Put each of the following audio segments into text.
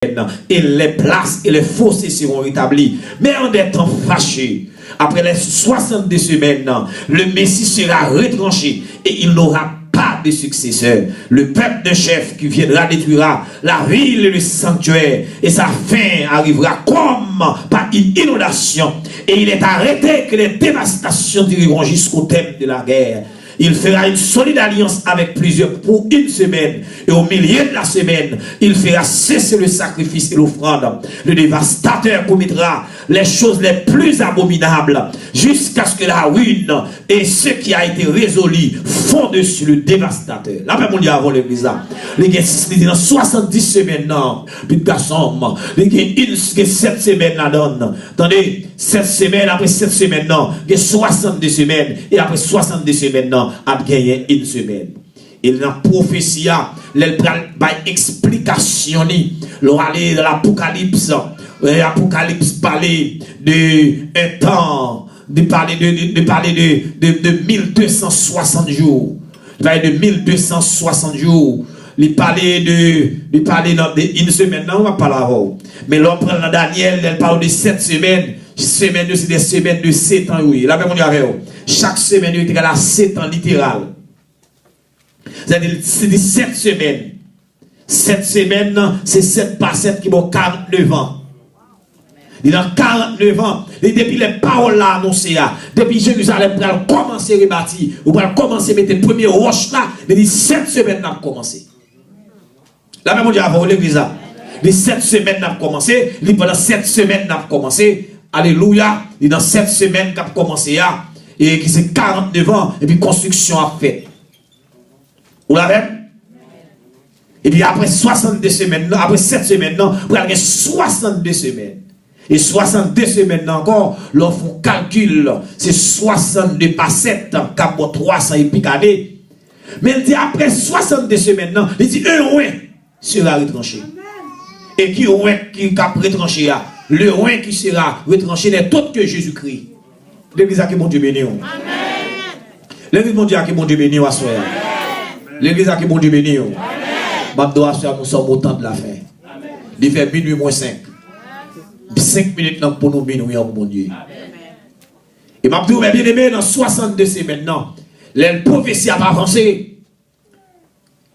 et les places et les fossés seront rétablis. Mais en des temps fâchés, après les 62 semaines, le Messie sera retranché et il n'aura pas de successeur. Le peuple de chef qui viendra détruira la ville et le sanctuaire, et sa fin arrivera comme par une inondation. Et il est arrêté que les dévastations dureront jusqu'au terme de la guerre. Il fera une solide alliance avec plusieurs pour une semaine. Et au milieu de la semaine, il fera cesser le sacrifice et l'offrande. Le dévastateur commettra les choses les plus abominables jusqu'à ce que la ruine et ce qui a été résolu fondent sur le dévastateur. La paix mondiale avant l'église là. Les gars, dans 70 semaines, non. Puis de garçon, les gars, 7 semaines là donne. Attendez, 7 semaines, après 7 semaines, non. Il y a 62 semaines. Et après 62 semaines, non. A gagné une semaine. Et dans la prophétie, l'explication, aller dans l'Apocalypse, l'Apocalypse parlait de un temps, de parler de 1260 jours. Il parlait de 1260 jours. Il parlait d'une semaine, non, on va pas là. Mais l'autre, dans Daniel, elle parle de 7 semaines. Semaine c'est des semaines de 7 ans, oui. Là, même on y avait. Chaque semaine, il y a 7 ans littéral. C'est-à-dire, c'est 7 semaines. 7 semaines, c'est 7 par 7 qui vont 49 ans. Il a 49 ans. Et depuis les paroles là annoncées, depuis Jérusalem, pour commencer à rebâtir, ou pour commencer à mettre le premier roche là, il dit 7 semaines n'a commencé. Là, même on dit avant l'église là. Les 7 semaines n'a commencé. Pendant 7 semaines n'a commencé. Alléluia, il dans 7 semaines qu'a commencé et qui c'est 49 ans et puis construction a fait. Vous l'avez? Et puis après 62 semaines, après 7 semaines, vous avez 62 semaines. Et 62 semaines encore, l'on fait un calcul, c'est 62 par 7, cap 300 et puis années. Mais il dit après 62 semaines, il dit un roi sera retranché. Et qui roi qui cap retranché le roi qui sera retranché n'est autre que Jésus-Christ. L'église a qui mon Dieu béni. L'église mon Dieu a qui mon Dieu béni à soir. L'église a qui mon Dieu béni. Mabdo à soir nous sommes au temps de la fin. Il fait minuit moins 5. 5 minutes pour nous bénir mon Dieu. Et Mabdo bien aimé dans 62 semaines maintenant. Les prophéties a avancé.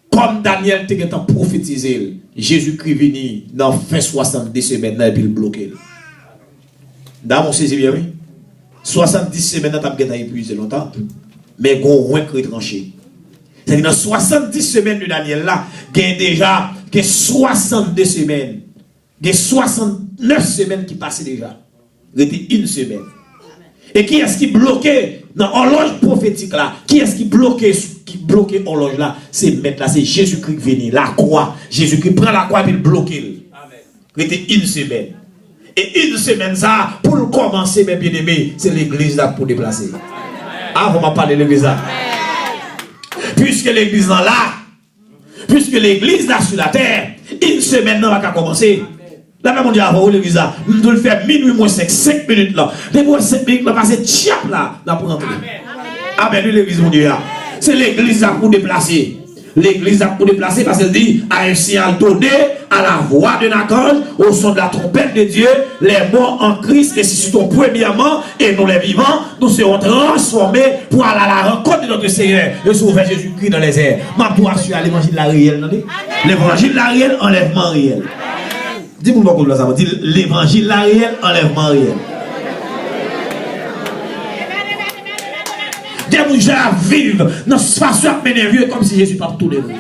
Comme Daniel était prophétisé, Jésus-Christ venu dans fin 70 semaines et puis il bloqué. Dans mon saisi bien, oui. 70 semaines, tu as épuisé longtemps, mais on a retranché. C'est-à-dire dans 70 semaines de Daniel là, il y a déjà 62 semaines, il y a 69 semaines qui passaient déjà. C'était une semaine. Et qui est-ce qui bloquait dans l'horloge prophétique là? Qui est-ce qui bloquait l'horloge là? C'est mettre là, c'est Jésus-Christ venu, la croix. Jésus-Christ prend la croix et il bloque. C'était une semaine. Et une semaine ça, pour le commencer, mes bien-aimés, c'est l'église là pour déplacer. Ah, vous m'en parlez de l'église là. Puisque l'église là, puisque l'église là sur la terre, une semaine là va commencer. Là, même on dit avant l'église là, nous devons le faire minuit moins 5 minutes là. Les moins 5 minutes là, passer tchap là pour entrer. Amen, l'église mon Dieu là. C'est l'église là pour déplacer. L'église là pour déplacer parce qu'elle dit à un signal donné à la voix d'un archange, au son de la trompette de Dieu, les morts en Christ ressusciteront premièrement et nous les vivants, nous serons transformés pour aller à la rencontre de notre Seigneur et sauver Jésus-Christ dans les airs. Ma pour assurer l'évangile de la réelle. L'évangile de la réelle, enlèvement réel. Dis-moi pourquoi vous l'avez dit l'évangile la réel, enlèvement réel. Des gens vivent dans cette façon de m'énerver comme si Jésus pas tout les jours.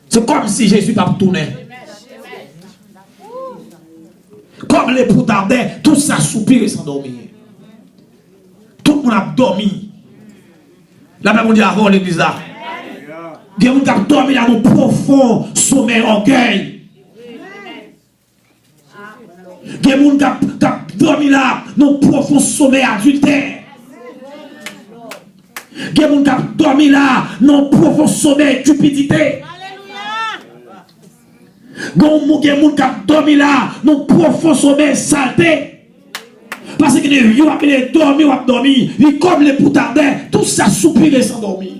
C'est comme si Jésus pas tourné. Comme les poutardais, tout ça soupire et s'endormir. Tout le monde a dormi. La même on dit avant l'église là. Il y a des gens qui ont dormi dans un profond sommeil orgueil. Il y a des gens qui ont dormi là dans un profond sommeil adultère. Il y a des gens qui ont dormi là dans un profond sommeil cupidité. Il y a des gens qui ont dormi là dans un profond sommeil saleté. Parce que les vieux ont dormi, ils comme les poutardais, tout ça soupire et s'endormir.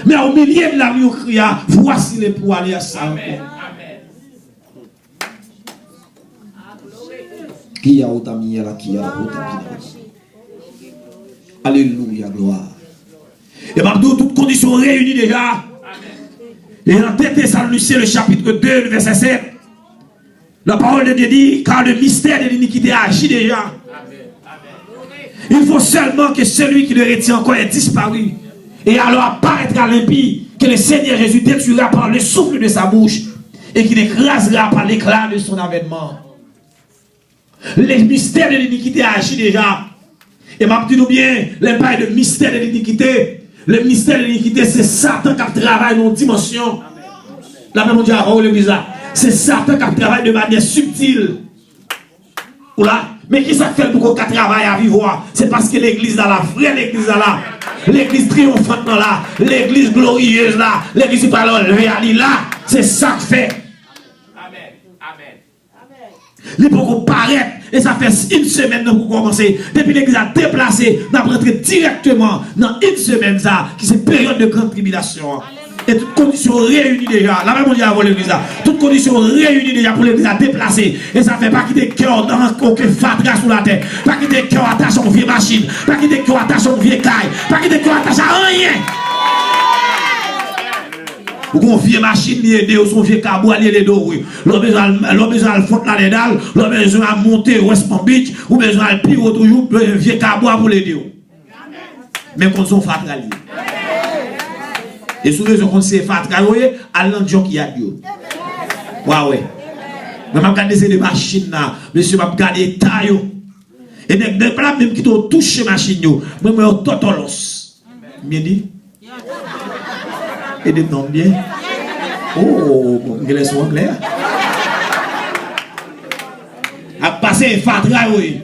Mais au milieu de la rue, on crie, voici les pour aller à ça. Amen. Qui a autant mis là, qui a autant mis. Alléluia, gloire. Et maintenant, toutes conditions réunies déjà. Et en Thessaloniciens, le chapitre 2, le verset 7, la parole de Dieu dit, car le mystère de l'iniquité agit déjà. Il faut seulement que celui qui le retient encore ait disparu. Et alors apparaîtra l'impie, que le Seigneur Jésus détruira par le souffle de sa bouche et qu'il écrasera par l'éclat de son avènement. Le mystère de l'iniquité agit déjà. Et m'a dit nous bien, l'impact de mystère de l'iniquité. Le mystère de l'iniquité, c'est Satan qui travaille dans une dimension. La même Dieu a l'église là. C'est Satan qui travaille de manière subtile. Oula. Mais qui ça fait pour qu'on travaille à vivre? C'est parce que l'église là, la vraie l'église là, l'église triomphante là, l'église glorieuse là, l'église qui parle là, c'est ça que fait. Amen. Amen. Il faut qu'on paraît, et ça fait une semaine pour commencer. Depuis l'église a déplacé, on a rentré directement dans une semaine ça, qui c'est période de grande tribulation. Et toutes conditions réunies déjà. La même on dit avant l'église. Toutes conditions réunies déjà pour l'église à déplacer. Et ça fait pas quitter cœur dans aucun fatra sous la terre. Pas quitter cœur attaché à une vieille machine. Pas quitter cœur attaché à une vieille caille. Pas quitter cœur attaché à rien. Ou qu'on vieille machine li aider ou son vieux cabou aller les dos. L'on besoin de foutre la dédale. L'on besoin de monter West Palm Beach. Ou besoin de pire toujours vieux cabou pour l'aider. Mais qu'on son fatra li. Et souvent, on sait faire travailler à l'endroit qui a Dieu. Ouais. Mais je regarde ces machines là, monsieur, je regarde les tailles. Et des plats même qui t'ont touché la machine, moi, je suis totolos. Bien dit? Et des noms bien? Oh, je laisse anglais. À passer un fatra, oui.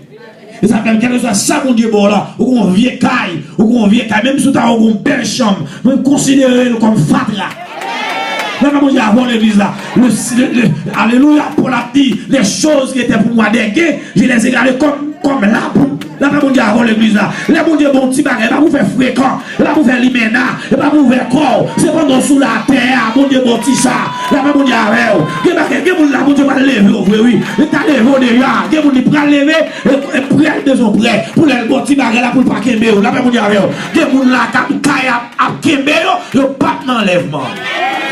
Et ça fait quelque chose à ça, mon Dieu, bon là, ou qu'on vient caille, même si tu as une belle chambre, même considérer comme fatra. Là, mon Dieu, avant l'église là, alléluia, pour la dit, les choses qui étaient pour moi dégueu, je les ai gardées comme l'arbre. Là, mon Dieu, avant l'église là, là, mon Dieu, bon petit bagage, là, vous faites fréquent, là, vous faites liména, là, vous faites corps, c'est pas sous la terre, mon Dieu, bon petit ça, là, mon Dieu, avec vous, là, mon Dieu, va lever, oui, il t'a levé déjà, il vous, il prend lever, et prêt, ils sont prêts, pour les bon petit bagage là, pour le pas kembe, là, mon Dieu, avec vous, il là, qui a kembe, il pas d'enlèvement.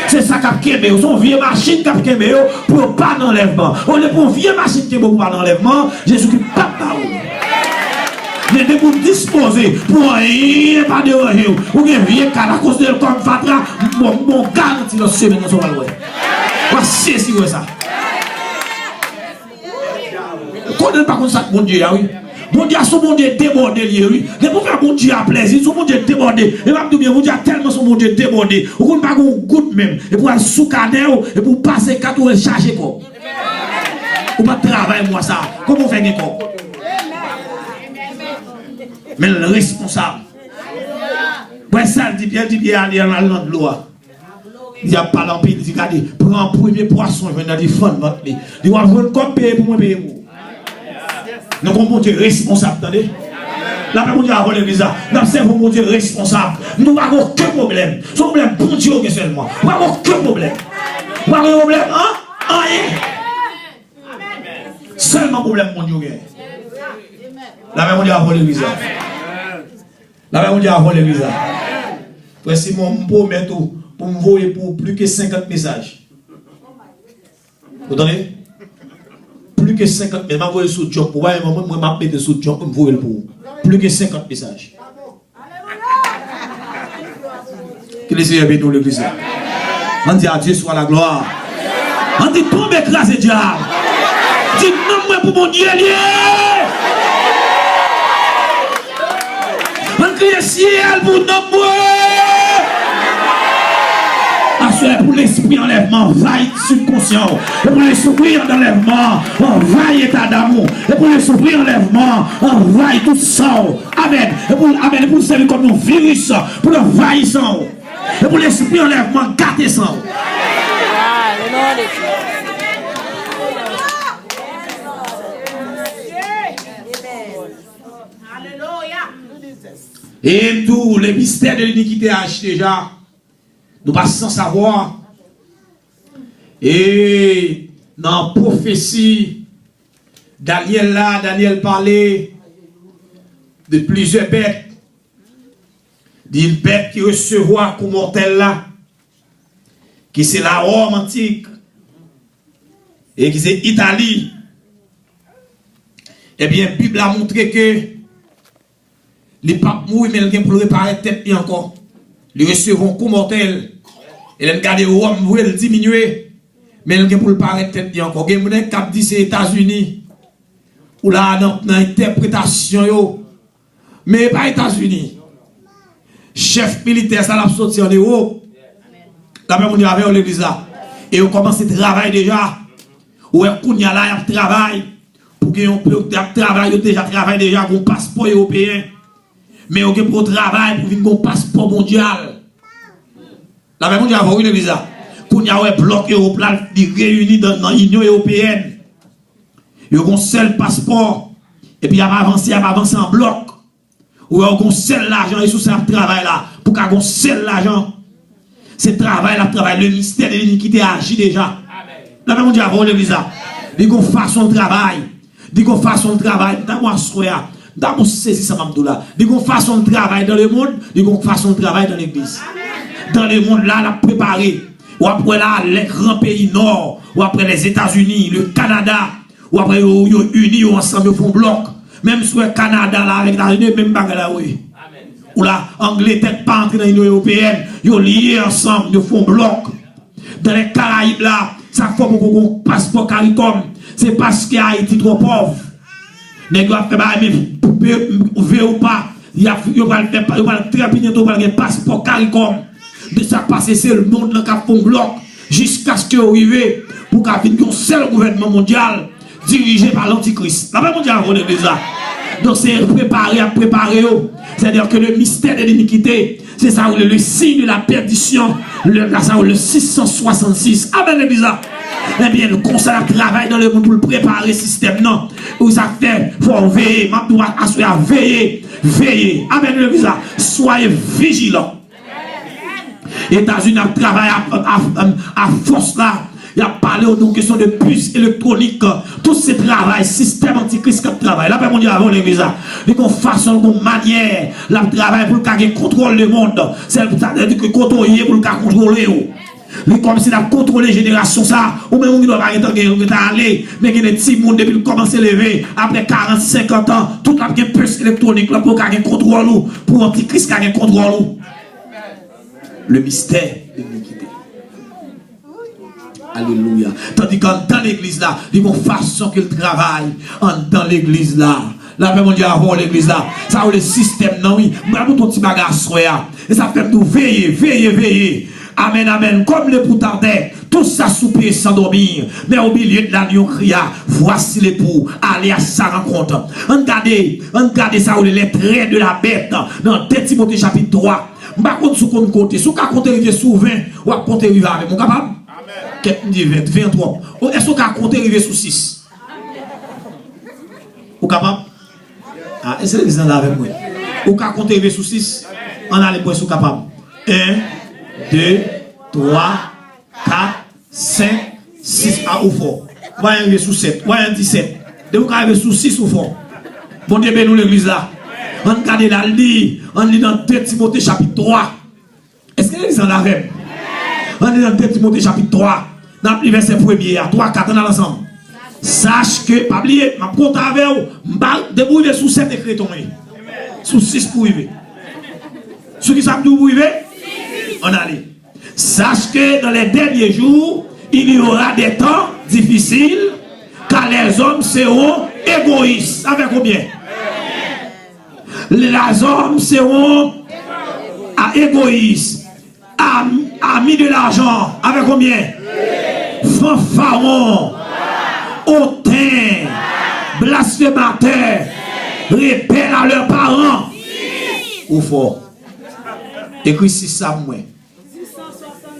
C'est ça qui a kembe, son vieille machine qui a kembe, pour pas d'enlèvement. On est pour une vieille machine qui est pour pas d'enlèvement, Jésus-Christ, pas de mais de vous disposer pour rien pas de rien. Ou bien vieux cas à cause de comme fatra, mon garantie dans semaine dans son valeur. Voici si vous ça. Connaissez pas comme ça mon Dieu oui. Mon Dieu son mon Dieu débordé oui. Ne pouvez pas mon Dieu à plaisir, son mon Dieu débordé. Et va me dire mon Dieu tellement son mon Dieu débordé. Ou qu'on pas une goutte même et pour aller sous cadre et pour passer 4 heures charger quoi. Ou pas travailler moi ça. Comment on fait quoi? Mais le responsable. Ouais, ça dit bien, aller dans la langue de loi. Il n'y a pas l'empire, il dit, regardez, prends un premier poisson, je vais dire, fond, votre lit. Il va vous comme payer pour moi payer vous. Donc, on monte responsable, attendez. Là, on dit, avant l'église, nous sommes mon Dieu responsable. Nous n'avons aucun problème. Son problème, bon Dieu, seulement. Nous n'avons aucun problème. Nous n'avons aucun problème, hein? Rien. Seulement problème, mon Dieu. La même on dit avant l'église. La même on dit avant l'église. Voici mon promet tout pour me voyer pour plus que 50 messages. Vous entendez? Plus que 50 messages. Je m'envoie sous job. Pour voir moi, je m'appelle sous job pour me voyer pour plus que 50 messages. Que les Seigneur bénisse l'église. On dit à Dieu soit la gloire. On dit tombe écraser diable. Dis non moi pour mon Dieu lié. On crie ciel pour nombreux. Pour l'esprit enlèvement, vaille subconscient. Et pour l'esprit enlèvement, vaille état d'amour. Et pour l'esprit enlèvement, vaille tout sang. Amen. Et pour le servir comme un virus, pour le vaille sang. Et pour l'esprit enlèvement, gâter sang. Et tout, les mystères de l'iniquité agissent déjà. nous pas sans savoir. Et dans la prophétie, Daniel parlait de plusieurs bêtes. D'une bête qui recevra comme mortel là, qui c'est la Rome antique, et qui c'est Italie. Eh bien, la Bible a montré que les papes mouillent, mais ils pour réparer tête encore. Ils recevront comme mortel. Et ils gardent Rome, vous le diminuer, mais ils pour réparer tête encore. Il y a des gens qui disent c'est les États-Unis, ou là, dans l'interprétation, mais pas les États-Unis. Chef militaire, ça l'a sorti en Europe. La même on y avait l'église là. Et on commence à travailler déjà. Ou on y a là, il travaille. Pour qu'on peut travailler, déjà travaille déjà avec un passeport européen. Mais on pour travail pour venir un passeport mondial. La même on y avait l'église là. Qu'on y a un bloc européen réuni dans l'Union européenne. Il y a un seul passeport. Et puis il va avancer en bloc. Ou on seul l'argent et sous ce travail là pour qu'on seul l'argent c'est travail le mystère de l'iniquité agit déjà. La même on dit avant l'église là dit qu'on fasse son travail dans moi soya dans mon saisi ça là dit qu'on fasse son travail dans le monde dit qu'on fasse son travail dans l'église dans le monde là la préparé ou après là les grands pays nord ou après les États-Unis le Canada ou après ils unis ensemble ils font bloc. Même sur le Canada, là, avec la Union, même bagarre là, oui. Ou là, Angleterre pas entrer dans l'Union européenne, ils liés ensemble, ils font bloc. Dans les Caraïbes, là, ça fait beaucoup de passeport CARICOM. C'est parce que Haïti trop pauvre. Les gars, mais ou pas, il va très bientôt un passeport CARICOM. De ça passer, c'est le monde qui fait bloc jusqu'à ce qu'il arrive pour qu'il y ait un seul gouvernement mondial dirigé par l'Antichrist. La même mondiale avant l'église là. Donc c'est préparé à préparer. C'est-à-dire que le mystère de l'iniquité, c'est ça où le signe de la perdition, le 666. Amen l'église là. Eh bien, le conseil travaille dans le monde pour le préparer le système. Non. Où ça fait, il faut veiller. Ma doit assurer à veiller. Veiller. Amen l'église là. Soyez vigilants. États-Unis travaillent à force là. Il a parlé aux questions de puces électroniques, tout ce travail, système antichrist qui travaille. Là, on dit avant l'église, il qu'on façon, qu'on manière, là, travail pour le contrôle le monde. C'est que contrôler pour le contrôler. Mais comme si la contrôler les générations, ça, ou même on ne va pas aller, mais il y a des petits monde depuis commencer à lever, après 40, 50 ans, tout la puce électronique, là, pour qu'il contrôle nous, pour l'antichrist qu'il contrôle nous. Le mystère de l'iniquité. Alléluia. Tandis qu'en dans l'église là, il y a une façon qu'il travaille dans l'église là. Là même on dit avant l'église là. Ça le système non oui. Bravo ton petit bagage soya. Et ça fait nous veiller, veiller, veiller. Amen, amen. Comme le poutardais, tout ça souper sans dormir. Mais au milieu de la nuit on cria, voici l'époux, allez à sa rencontre. Regardez ça où les traits de la bête dans 2 Timothée chapitre 3. Par contre, si on compte, si on compte arriver sur 20, ou à compter arriver avec mon capable? Qu'est-ce dit 20, 23. Est-ce qu'on a compté arriver sur 6? Ou capable? Ah, est-ce que les gens là avec moi? Ou qu'à compter arriver sur 6? On a les points sous capable. 1, 2, 3, 4, 5, 6. Ah, ou fort. On va arriver sur 7. On va arriver sur 17. De vous arriver sur 6 ou fort. Bon Dieu, ben nous l'église là. On regarde la lit. On lit dans 2 Timothée chapitre 3. Est-ce que les gens là avec? On lit dans 2 Timothée chapitre 3. Dans le verset 1er à 3, 4, on a l'ensemble. Sache que, pas oublier, je compte avec vous, de vous arriver sous 7 écrits tombés. Sous 6 pour arriver. Ceux qui savent d'où vous arriver, on allait. Sache que dans les derniers jours, il y aura des temps difficiles, car les hommes seront égoïstes. Avec combien? Les hommes seront égoïstes, amis de l'argent. Avec combien? Fanfarons, hautains, blasphémateurs, répèlent à leurs parents. Ou fort. Écrit 6 ça moins.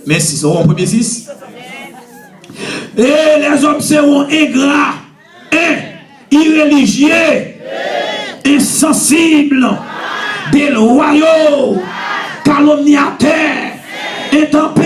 Mais 6, on premier 6. Et les hommes seront ingrats, irréligieux, insensibles, déloyaux, calomniateurs, étant